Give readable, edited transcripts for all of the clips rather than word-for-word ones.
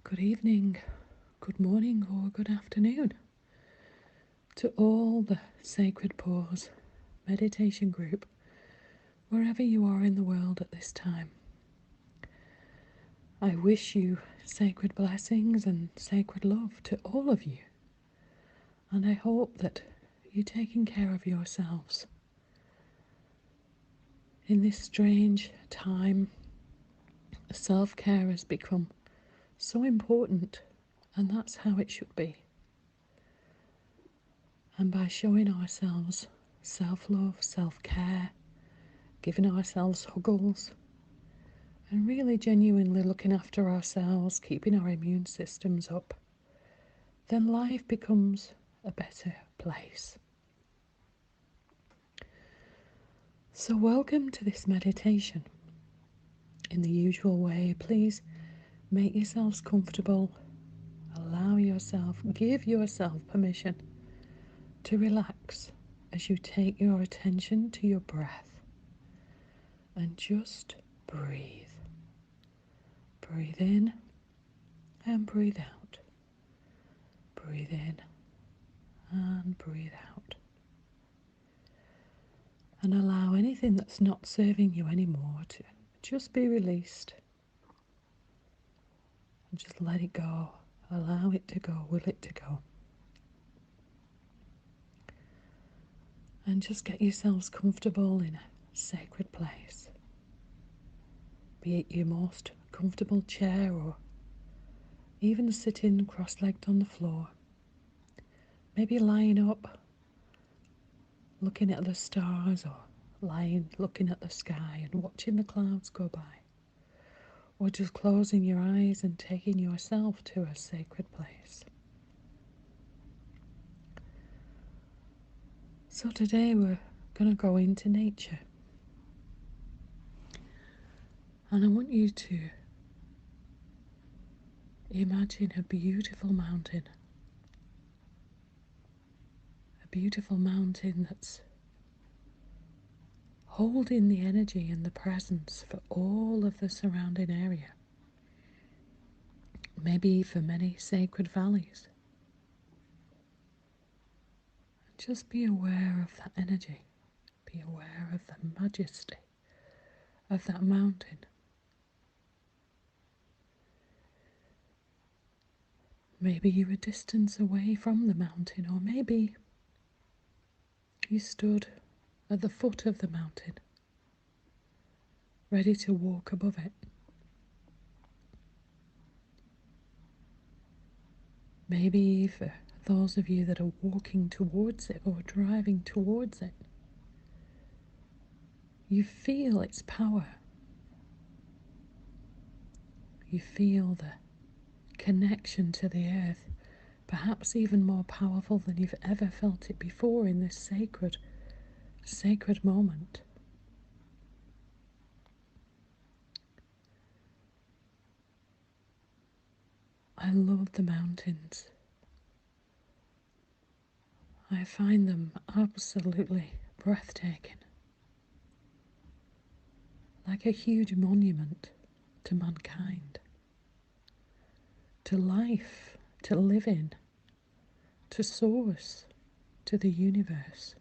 Good evening, good morning, or good afternoon to all the Sacred Pause meditation group, wherever you are in the world at this time. I wish you sacred blessings and sacred love to all of you, and I hope that you're taking care of yourselves. In this strange time, self-care has become so important, and that's how it should be. And by showing ourselves self-love, self-care, giving ourselves huggles, and really genuinely looking after ourselves, keeping our immune systems up, then life becomes a better place. So welcome to this meditation. In the usual way, please make yourselves comfortable, give yourself permission to relax as you take your attention to your breath and just breathe. Breathe in and breathe out. Breathe in and breathe out. And allow anything that's not serving you anymore to just be released. And just let it go. Allow it to go. Will it to go. And just get yourselves comfortable in a sacred place. Be it your most comfortable chair or even sitting cross-legged on the floor. Maybe lying up, looking at the stars, or lying looking at the sky and watching the clouds go by. Or just closing your eyes and taking yourself to a sacred place. So today we're going to go into nature. And I want you to imagine a beautiful mountain. A beautiful mountain that's holding the energy and the presence for all of the surrounding area. Maybe for many sacred valleys. Just be aware of that energy. Be aware of the majesty of that mountain. Maybe you were a distance away from the mountain, or maybe you stood at the foot of the mountain, ready to walk above it. Maybe for those of you that are walking towards it or driving towards it, you feel its power. You feel the connection to the earth, perhaps even more powerful than you've ever felt it before in this sacred moment. I love the mountains. I find them absolutely breathtaking. Like a huge monument to mankind, to life, to living, to source, to the universe.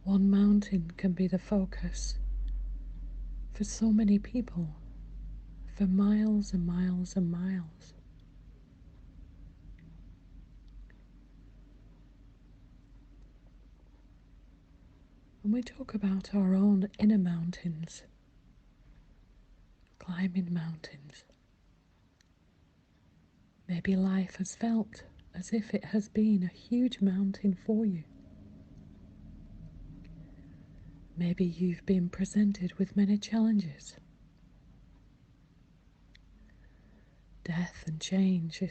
One mountain can be the focus for so many people, for miles and miles and miles. And we talk about our own inner mountains, climbing mountains. Maybe life has felt as if it has been a huge mountain for you. Maybe you've been presented with many challenges. Death and change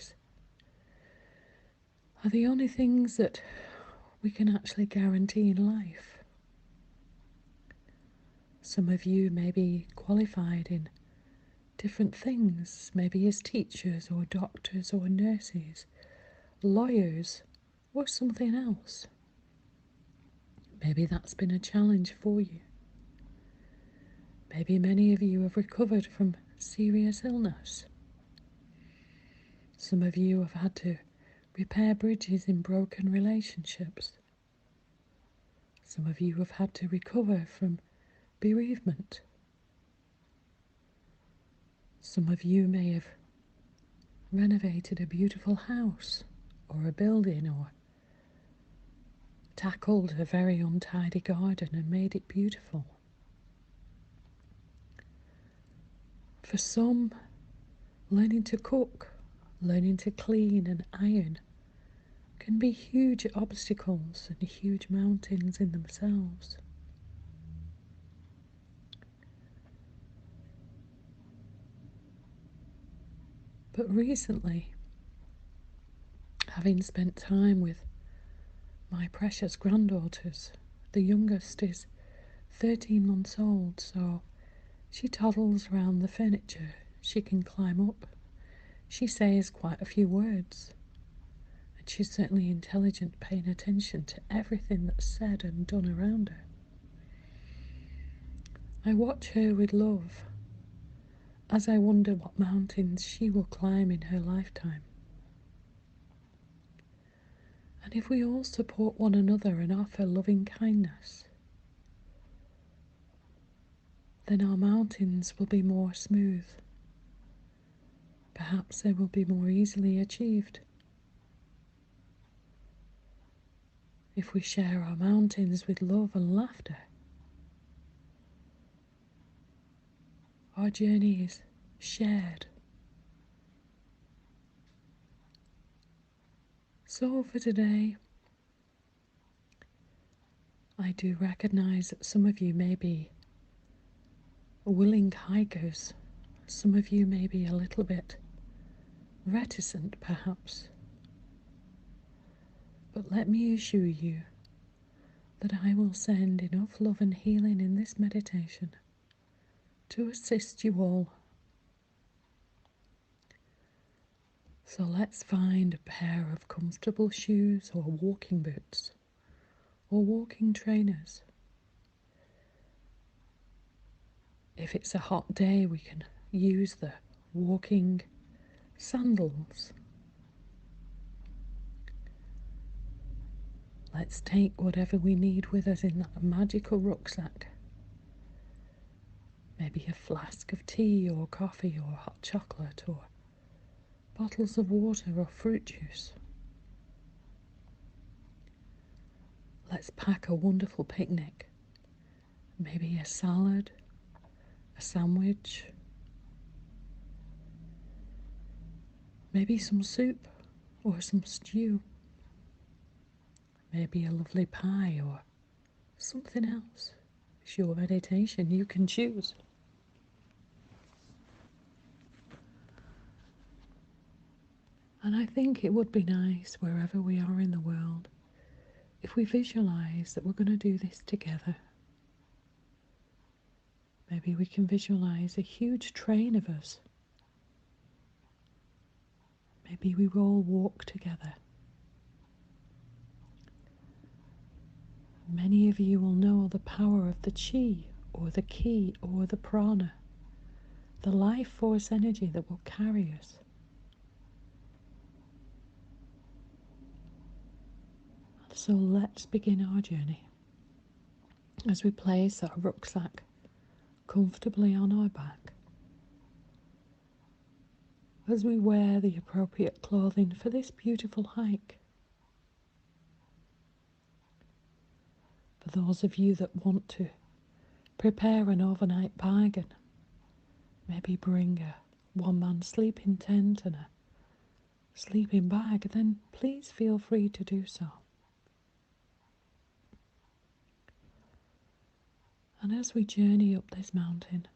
are the only things that we can actually guarantee in life. Some of you may be qualified in different things, maybe as teachers or doctors or nurses, lawyers, or something else. Maybe that's been a challenge for you. Maybe many of you have recovered from serious illness. Some of you have had to repair bridges in broken relationships. Some of you have had to recover from bereavement. Some of you may have renovated a beautiful house or a building, or tackled a very untidy garden and made it beautiful. For some, learning to cook, learning to clean and iron can be huge obstacles and huge mountains in themselves. But recently, having spent time with my precious granddaughters, the youngest is 13 months old, so she toddles around the furniture, she can climb up, she says quite a few words, and she's certainly intelligent, paying attention to everything that's said and done around her. I watch her with love as I wonder what mountains she will climb in her lifetime. And if we all support one another and offer loving kindness, then our mountains will be more smooth. Perhaps they will be more easily achieved. If we share our mountains with love and laughter, our journey is shared. So for today, I do recognize that some of you may be willing hikers. Some of you may be a little bit reticent, perhaps. But let me assure you that I will send enough love and healing in this meditation to assist you all. So let's find a pair of comfortable shoes or walking boots or walking trainers. If it's a hot day, we can use the walking sandals. Let's take whatever we need with us in that magical rucksack. Maybe a flask of tea or coffee or hot chocolate, or bottles of water or fruit juice. Let's pack a wonderful picnic. Maybe a salad, a sandwich, maybe some soup or some stew, maybe a lovely pie or something else. It's your meditation, you can choose. And I think it would be nice, wherever we are in the world, if we visualize that we're going to do this together. Maybe we can visualize a huge train of us. Maybe we will all walk together. Many of you will know the power of the chi, or the ki, or the prana, the life force energy that will carry us. So let's begin our journey as we place our rucksack comfortably on our back, as we wear the appropriate clothing for this beautiful hike. For those of you that want to prepare an overnight bargain, maybe bring a one-man sleeping tent and a sleeping bag, then please feel free to do so. And as we journey up this mountain,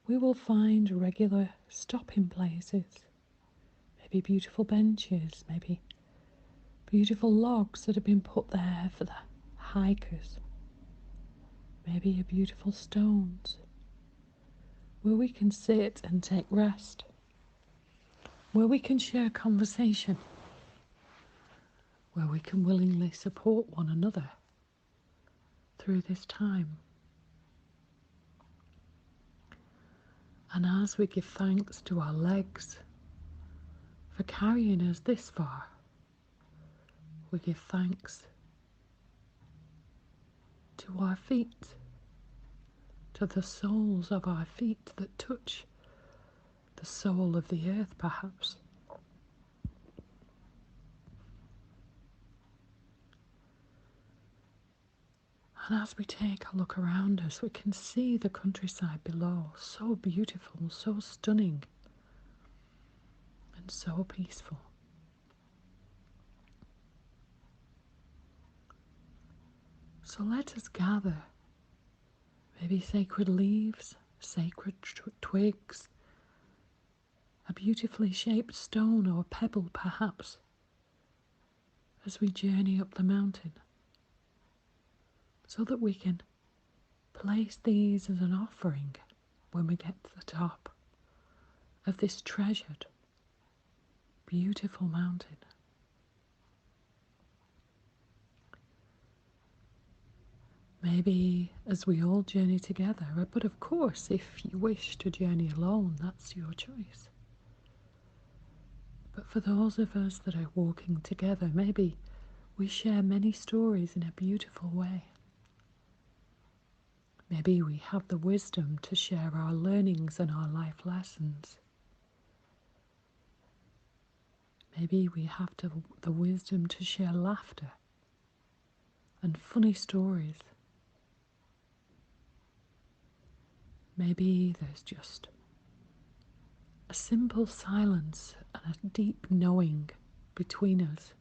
we will find regular stopping places, maybe beautiful benches, maybe beautiful logs that have been put there for the hikers, maybe a beautiful stones where we can sit and take rest, where we can share conversation, where we can willingly support one another through this time. And as we give thanks to our legs for carrying us this far, we give thanks to our feet, to the soles of our feet that touch the soul of the earth, perhaps. And as we take a look around us, we can see the countryside below, so beautiful, so stunning, and so peaceful. So let us gather maybe sacred leaves, sacred twigs, a beautifully shaped stone or pebble perhaps, as we journey up the mountain, so that we can place these as an offering when we get to the top of this treasured, beautiful mountain. Maybe as we all journey together, but of course, if you wish to journey alone, that's your choice. But for those of us that are walking together, maybe we share many stories in a beautiful way. Maybe we have the wisdom to share our learnings and our life lessons. Maybe we have the wisdom to share laughter and funny stories. Maybe there's just a simple silence and a deep knowing between us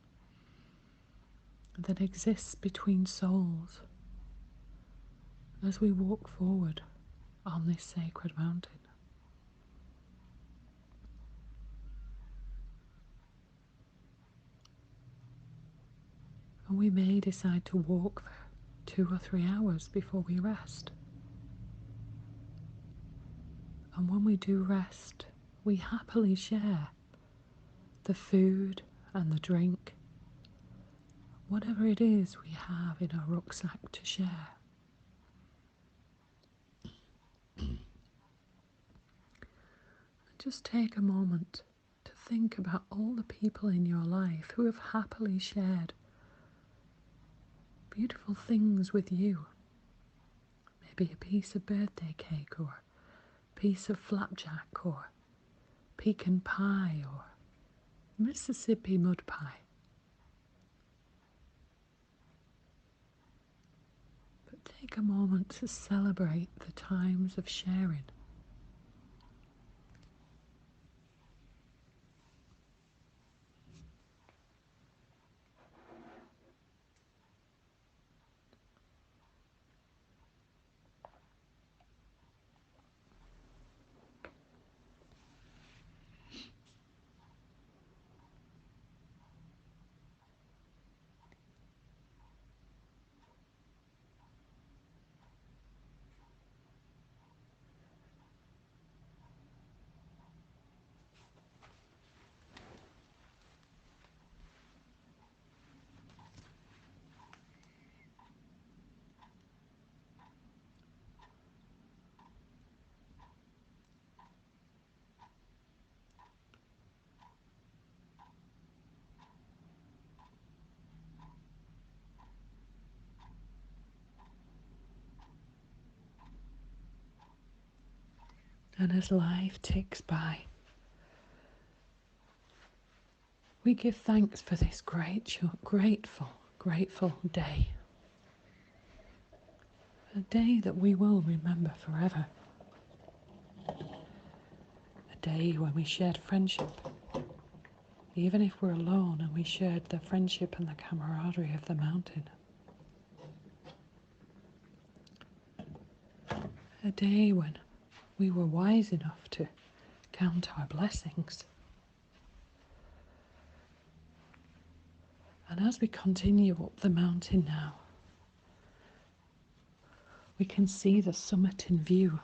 that exists between souls as we walk forward on this sacred mountain. And we may decide to walk for 2 or 3 hours before we rest. And when we do rest, we happily share the food and the drink, whatever it is we have in our rucksack to share. Just take a moment to think about all the people in your life who have happily shared beautiful things with you. Maybe a piece of birthday cake, or a piece of flapjack, or pecan pie, or Mississippi mud pie. But take a moment to celebrate the times of sharing. And as life ticks by, we give thanks for this grateful day. A day that we will remember forever. A day when we shared friendship, even if we're alone, and we shared the friendship and the camaraderie of the mountain. A day when we were wise enough to count our blessings. And as we continue up the mountain now, we can see the summit in view.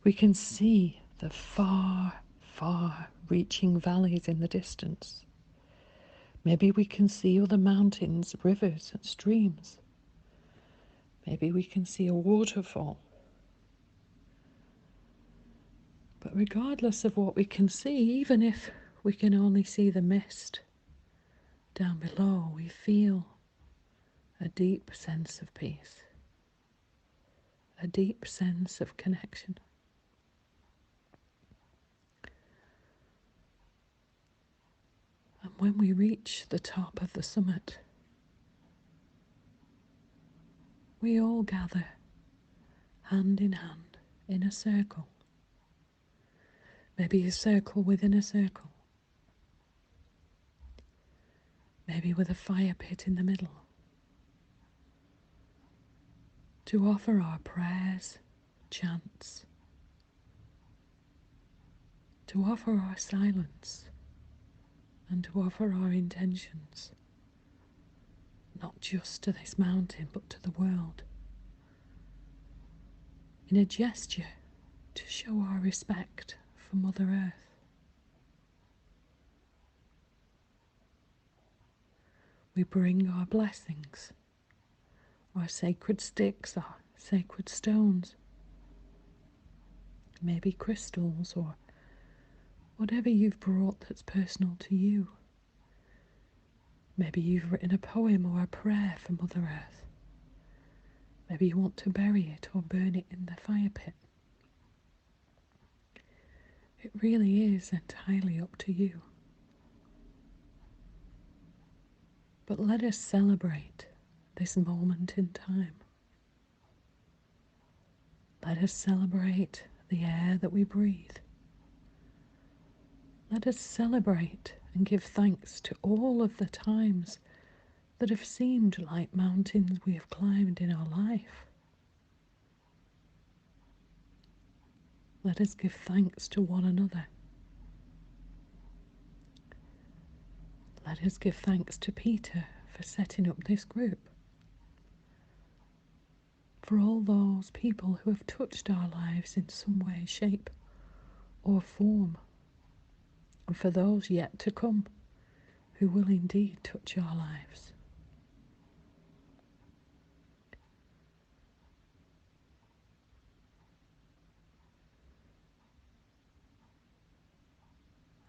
We can see the far reaching valleys in the distance. Maybe we can see other mountains, rivers and streams. Maybe we can see a waterfall. But regardless of what we can see, even if we can only see the mist down below, we feel a deep sense of peace, a deep sense of connection. And when we reach the top of the summit, we all gather hand in hand in a circle, maybe a circle within a circle, maybe with a fire pit in the middle, to offer our prayers, chants, to offer our silence, and to offer our intentions, not just to this mountain, but to the world, in a gesture to show our respect for Mother Earth. We bring our blessings, our sacred sticks, our sacred stones, maybe crystals or whatever you've brought that's personal to you. Maybe you've written a poem or a prayer for Mother Earth. Maybe you want to bury it or burn it in the fire pit. It really is entirely up to you. But let us celebrate this moment in time. Let us celebrate the air that we breathe. Let us celebrate and give thanks to all of the times that have seemed like mountains we have climbed in our life. Let us give thanks to one another. Let us give thanks to Peter for setting up this group, for all those people who have touched our lives in some way, shape, or form, and for those yet to come who will indeed touch our lives.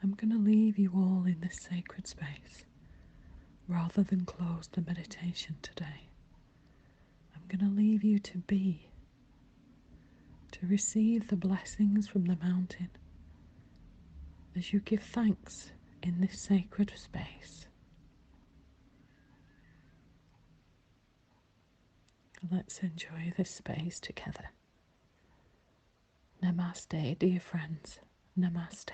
I'm going to leave you all in this sacred space rather than close the meditation today. I'm going to leave you to be, to receive the blessings from the mountain as you give thanks in this sacred space. Let's enjoy this space together. Namaste, dear friends. Namaste.